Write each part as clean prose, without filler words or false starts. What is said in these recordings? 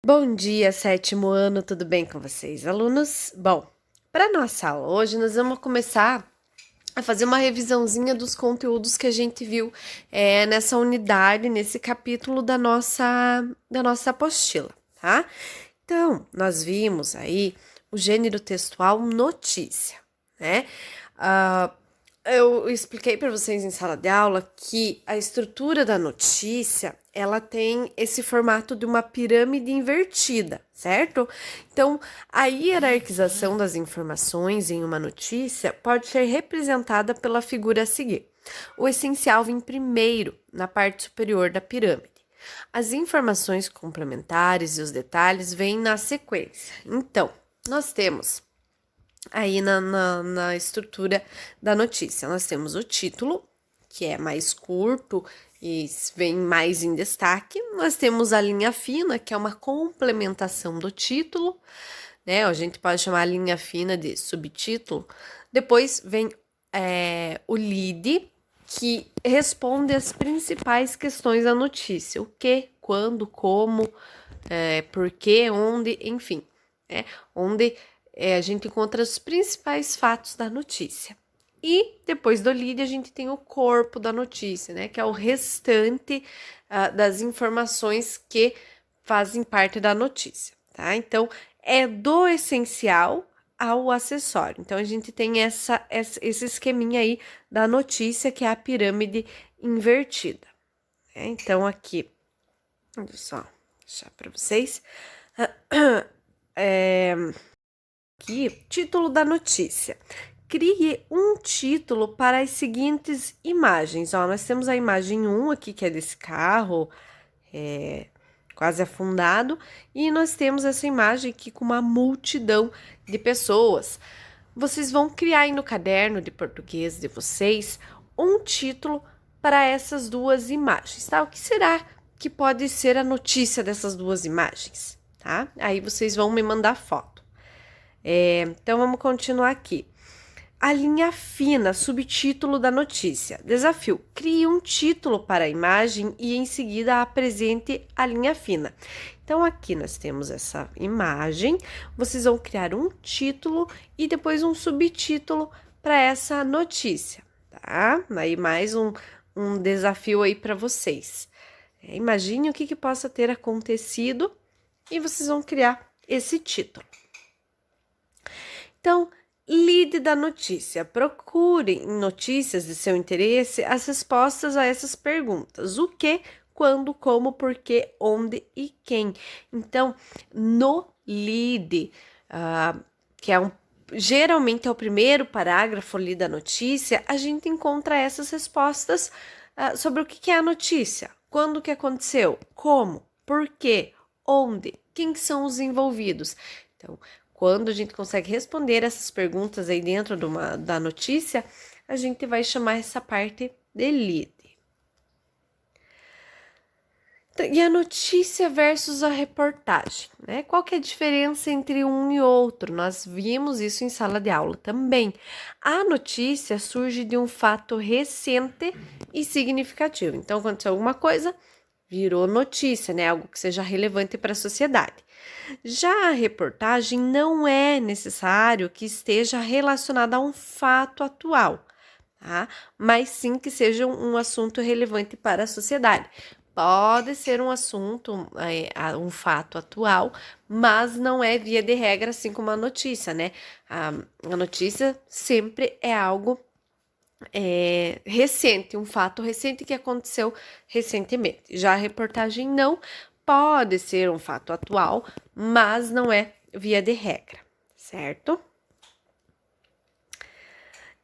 Bom dia, sétimo ano, tudo bem com vocês, alunos? Bom, para nossa aula hoje, nós vamos começar a fazer uma revisãozinha dos conteúdos que a gente viu nessa unidade, nesse capítulo da nossa apostila, tá? Então, nós vimos aí o gênero textual notícia, né? Eu expliquei para vocês em sala de aula que a estrutura da notícia, ela tem esse formato de uma pirâmide invertida, certo? Então, a hierarquização das informações em uma notícia pode ser representada pela figura a seguir. O essencial vem primeiro, na parte superior da pirâmide. As informações complementares e os detalhes vêm na sequência. Então, nós temos aí na estrutura da notícia. Nós temos o título, que é mais curto e vem mais em destaque. Nós temos a linha fina, que é uma complementação do título, né? A gente pode chamar a linha fina de subtítulo. Depois vem o lead, que responde as principais questões da notícia: o que, quando, como, por quê, onde, enfim, onde a gente encontra os principais fatos da notícia. E depois do lead, a gente tem o corpo da notícia, né? Que é o restante das informações que fazem parte da notícia, tá? Então, é do essencial ao acessório. Então, a gente tem esse esqueminha aí da notícia, que é a pirâmide invertida. Né? Então, aqui, deixa eu só deixar para vocês. Aqui, título da notícia. Crie um título para as seguintes imagens. Ó, nós temos a imagem 1 aqui, que é desse carro, quase afundado, e nós temos essa imagem aqui com uma multidão de pessoas. Vocês vão criar aí no caderno de português de vocês um título para essas duas imagens, tá? O que será que pode ser a notícia dessas duas imagens, tá? Aí vocês vão me mandar foto. Então, vamos continuar aqui. A linha fina, subtítulo da notícia. Desafio: crie um título para a imagem e em seguida apresente a linha fina. Então, aqui nós temos essa imagem. Vocês vão criar um título e depois um subtítulo para essa notícia, tá? Aí mais um desafio aí para vocês. Imagine o que possa ter acontecido e vocês vão criar esse título. Então, lead da notícia. Procure em notícias de seu interesse as respostas a essas perguntas: o que, quando, como, porquê, onde e quem. Então, no lead, que geralmente é o primeiro parágrafo ali da notícia, a gente encontra essas respostas sobre o que é a notícia, quando que aconteceu, como, por quê, onde, quem são os envolvidos. Então, quando a gente consegue responder essas perguntas aí dentro da notícia, a gente vai chamar essa parte de lead. E a notícia versus a reportagem, né? Qual que é a diferença entre um e outro? Nós vimos isso em sala de aula também. A notícia surge de um fato recente e significativo. Então, aconteceu alguma coisa, virou notícia, né? Algo que seja relevante para a sociedade. Já a reportagem não é necessário que esteja relacionada a um fato atual, tá? Mas sim que seja um assunto relevante para a sociedade. Pode ser um assunto, um fato atual, mas não é via de regra assim como a notícia, né? A notícia sempre é algo recente, um fato recente que aconteceu recentemente. Já a reportagem não, pode ser um fato atual, mas não é via de regra, certo?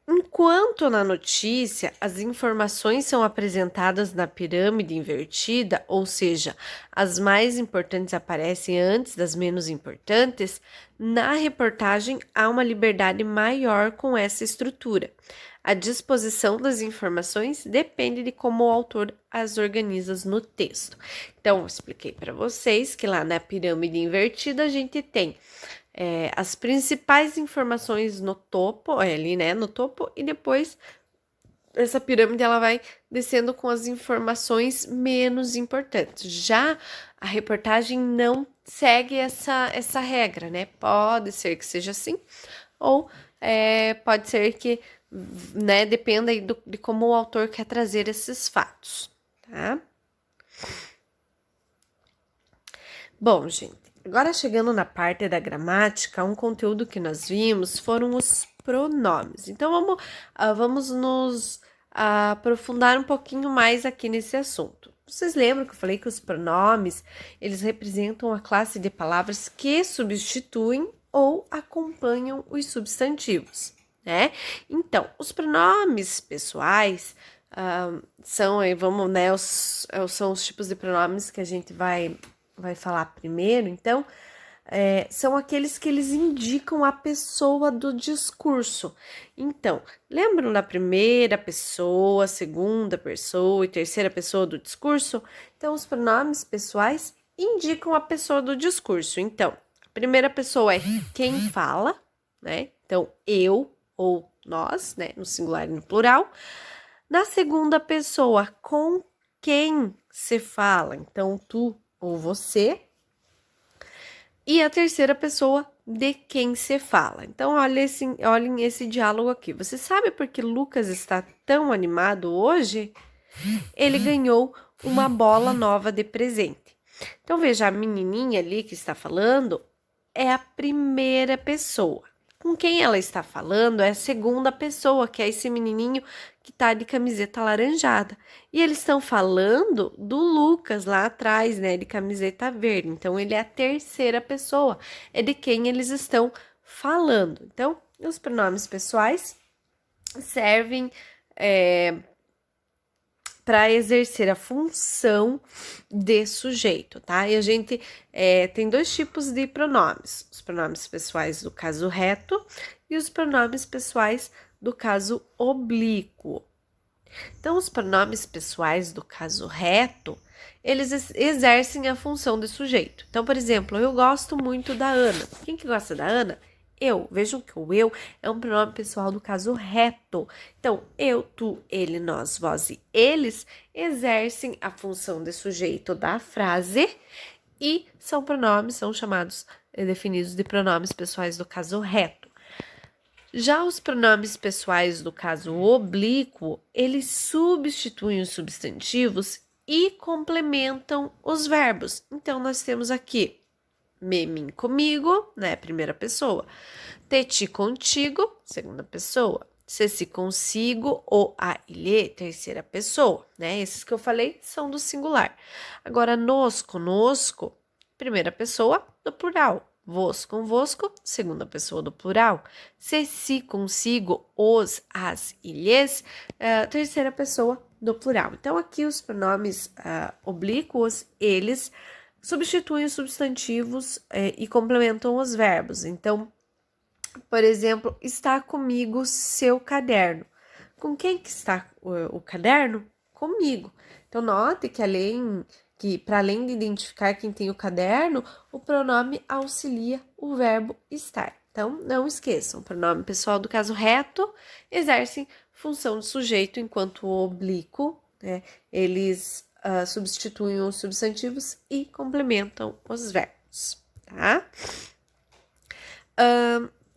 Enquanto na notícia as informações são apresentadas na pirâmide invertida, ou seja, as mais importantes aparecem antes das menos importantes, na reportagem há uma liberdade maior com essa estrutura. A disposição das informações depende de como o autor as organiza no texto. Então, eu expliquei para vocês que lá na pirâmide invertida a gente tem as principais informações no topo, ali, né, no topo, e depois essa pirâmide ela vai descendo com as informações menos importantes. Já a reportagem não segue essa regra, né? Pode ser que seja assim, ou pode ser que, né, dependa aí de como o autor quer trazer esses fatos, tá? Bom, gente, agora chegando na parte da gramática, um conteúdo que nós vimos foram os pronomes. Então, vamos nos aprofundar um pouquinho mais aqui nesse assunto. Vocês lembram que eu falei que os pronomes, eles representam a classe de palavras que substituem ou acompanham os substantivos, né? Então, os pronomes pessoais são, vamos, né, são os tipos de pronomes que a gente vai falar primeiro, então, são aqueles que eles indicam a pessoa do discurso. Então, lembram da primeira pessoa, segunda pessoa e terceira pessoa do discurso? Então, os pronomes pessoais indicam a pessoa do discurso. Então, a primeira pessoa é quem fala, né? Então, eu ou nós, né? No singular e no plural. Na segunda pessoa, com quem se fala. Então, tu ou você. E a terceira pessoa, de quem se fala. Então, olhem esse diálogo aqui. Você sabe por que Lucas está tão animado hoje? Ele ganhou uma bola nova de presente. Então, veja, a menininha ali que está falando é a primeira pessoa. Com quem ela está falando é a segunda pessoa, que é esse menininho que tá de camiseta laranjada. E eles estão falando do Lucas lá atrás, né, de camiseta verde. Então, ele é a terceira pessoa, é de quem eles estão falando. Então, os pronomes pessoais servem para exercer a função de sujeito, tá? E a gente tem dois tipos de pronomes: os pronomes pessoais do caso reto e os pronomes pessoais do caso oblíquo. Então, os pronomes pessoais do caso reto, eles exercem a função de sujeito. Então, por exemplo, eu gosto muito da Ana. Quem que gosta da Ana? Eu. Vejam que o eu é um pronome pessoal do caso reto. Então, eu, tu, ele, nós, vós e eles exercem a função de sujeito da frase e são chamados, definidos de pronomes pessoais do caso reto. Já os pronomes pessoais do caso oblíquo, eles substituem os substantivos e complementam os verbos. Então, nós temos aqui me, mim, comigo, né, primeira pessoa. Te, ti, contigo, segunda pessoa. Se, si, consigo, o, a, ilhe, terceira pessoa, né? Esses que eu falei são do singular. Agora, nos, conosco, primeira pessoa do plural. Vos, convosco, segunda pessoa do plural. Se, si, consigo, os, as, ilhes, terceira pessoa do plural. Então, aqui os pronomes oblíquos, eles substituem os substantivos e complementam os verbos. Então, por exemplo, está comigo seu caderno. Com quem que está o caderno? Comigo. Então, note que para além de identificar quem tem o caderno, o pronome auxilia o verbo estar. Então, não esqueçam, o pronome pessoal do caso reto exercem função de sujeito, enquanto o oblíquo, né, eles substituem os substantivos e complementam os verbos, tá?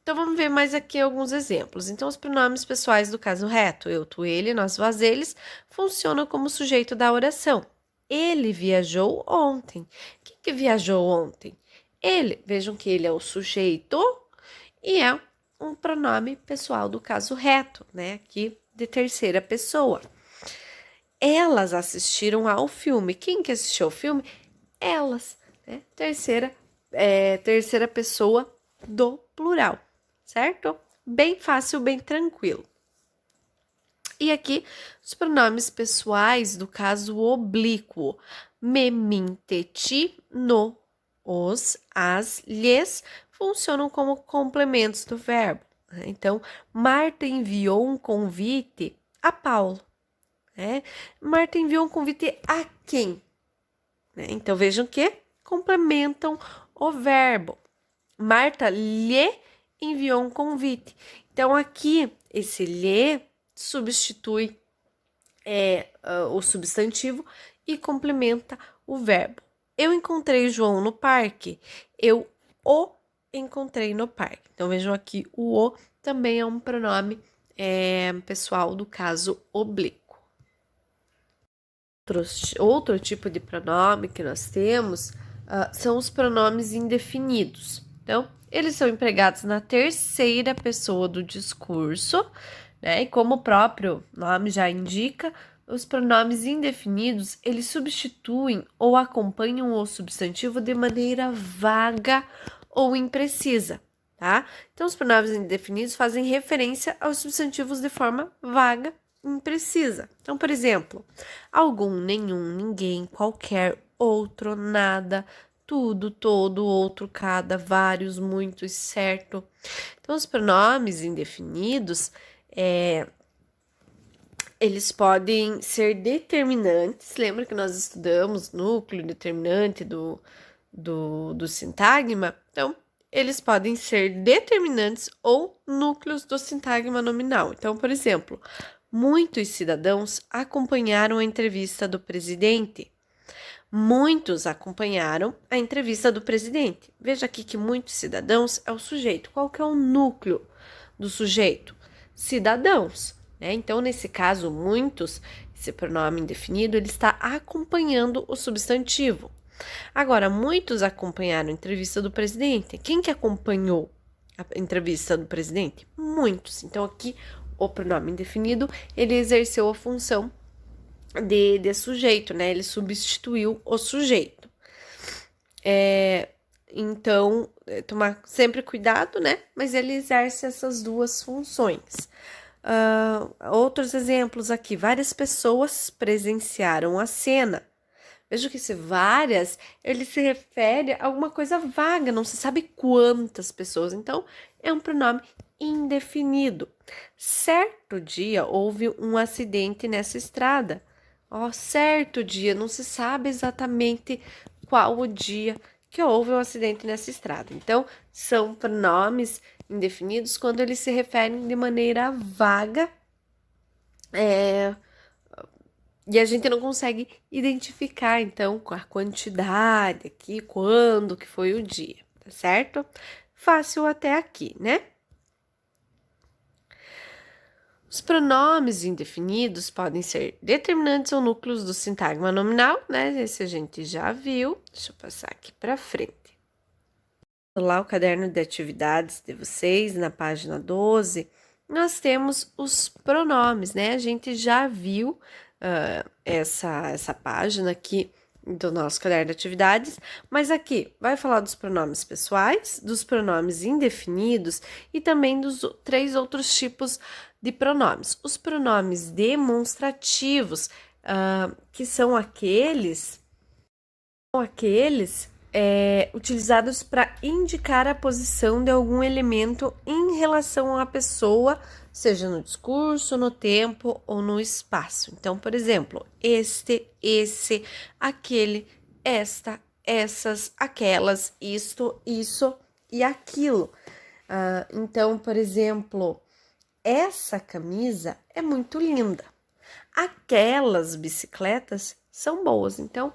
Então, vamos ver mais aqui alguns exemplos. Então, os pronomes pessoais do caso reto, eu, tu, ele, nós, vós, eles, funcionam como sujeito da oração. Ele viajou ontem. Quem que viajou ontem? Ele. Vejam que ele é o sujeito e é um pronome pessoal do caso reto, né? Aqui de terceira pessoa. Elas assistiram ao filme. Quem que assistiu ao filme? Elas, né? Terceira pessoa do plural, certo? Bem fácil, bem tranquilo. E aqui, os pronomes pessoais do caso oblíquo. Me, mim, te, ti, no, os, as, lhes funcionam como complementos do verbo. Então, Marta enviou um convite a Paulo. Né? Marta enviou um convite a quem? Né? Então, vejam que complementam o verbo. Marta lhe enviou um convite. Então, aqui, esse lhe substitui o substantivo e complementa o verbo. Eu encontrei João no parque. Eu o encontrei no parque. Então, vejam aqui, o também é um pronome pessoal do caso oblíquo. Outro tipo de pronome que nós temos são os pronomes indefinidos. Então, eles são empregados na terceira pessoa do discurso, né? E como o próprio nome já indica, os pronomes indefinidos, eles substituem ou acompanham o substantivo de maneira vaga ou imprecisa, tá? Então, os pronomes indefinidos fazem referência aos substantivos de forma vaga e imprecisa. Então, por exemplo, algum, nenhum, ninguém, qualquer, outro, nada, tudo, todo, outro, cada, vários, muitos, certo. Então, os pronomes indefinidos, eles podem ser determinantes. Lembra que nós estudamos núcleo determinante do sintagma? Então, eles podem ser determinantes ou núcleos do sintagma nominal. Então, por exemplo, muitos cidadãos acompanharam a entrevista do presidente. Muitos acompanharam a entrevista do presidente. Veja aqui que muitos cidadãos é o sujeito. Qual que é o núcleo do sujeito? Cidadãos, né? Então, nesse caso, muitos, esse pronome indefinido, ele está acompanhando o substantivo. Agora, muitos acompanharam a entrevista do presidente. Quem que acompanhou a entrevista do presidente? Muitos. Então, aqui, o pronome indefinido, ele exerceu a função de sujeito, né? Ele substituiu o sujeito. Então, tomar sempre cuidado, né? Mas ele exerce essas duas funções. Outros exemplos aqui. Várias pessoas presenciaram a cena. Veja que esse várias, ele se refere a alguma coisa vaga, não se sabe quantas pessoas. Então, é um pronome indefinido. Certo dia houve um acidente nessa estrada. Certo dia, não se sabe exatamente qual o dia que houve um acidente nessa estrada. Então, são pronomes indefinidos quando eles se referem de maneira vaga, e a gente não consegue identificar, então, com a quantidade aqui, quando que foi o dia, tá certo? Fácil até aqui, né? Os pronomes indefinidos podem ser determinantes ou núcleos do sintagma nominal, né? Esse a gente já viu. Deixa eu passar aqui para frente. Lá o caderno de atividades de vocês, na página 12, nós temos os pronomes, né? A gente já viu essa página aqui do nosso caderno de atividades, mas aqui vai falar dos pronomes pessoais, dos pronomes indefinidos e também dos 3 outros tipos de pronomes. Os pronomes demonstrativos, que são aqueles utilizados para indicar a posição de algum elemento em relação à pessoa, seja no discurso, no tempo ou no espaço. Então, por exemplo, este, esse, aquele, esta, essas, aquelas, isto, isso e aquilo. Então, por exemplo, essa camisa é muito linda. Aquelas bicicletas são boas. Então,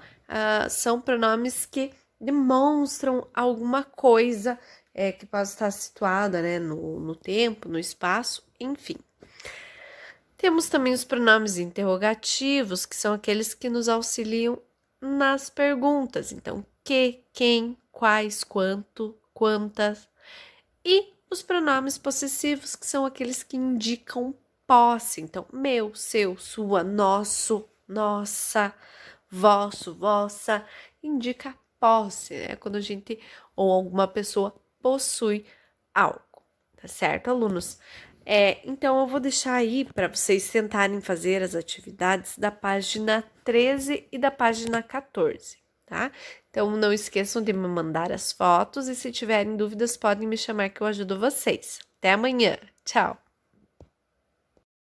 são pronomes que demonstram alguma coisa que pode estar situada, né, no tempo, no espaço, enfim. Temos também os pronomes interrogativos, que são aqueles que nos auxiliam nas perguntas. Então, que, quem, quais, quanto, quantas. E os pronomes possessivos, que são aqueles que indicam posse. Então, meu, seu, sua, nosso, nossa, vosso, vossa, indica posse, né? Quando a gente ou alguma pessoa possui algo, tá certo, alunos? Então, eu vou deixar aí para vocês tentarem fazer as atividades da página 13 e da página 14, tá? Então, não esqueçam de me mandar as fotos e se tiverem dúvidas, podem me chamar que eu ajudo vocês. Até amanhã. Tchau!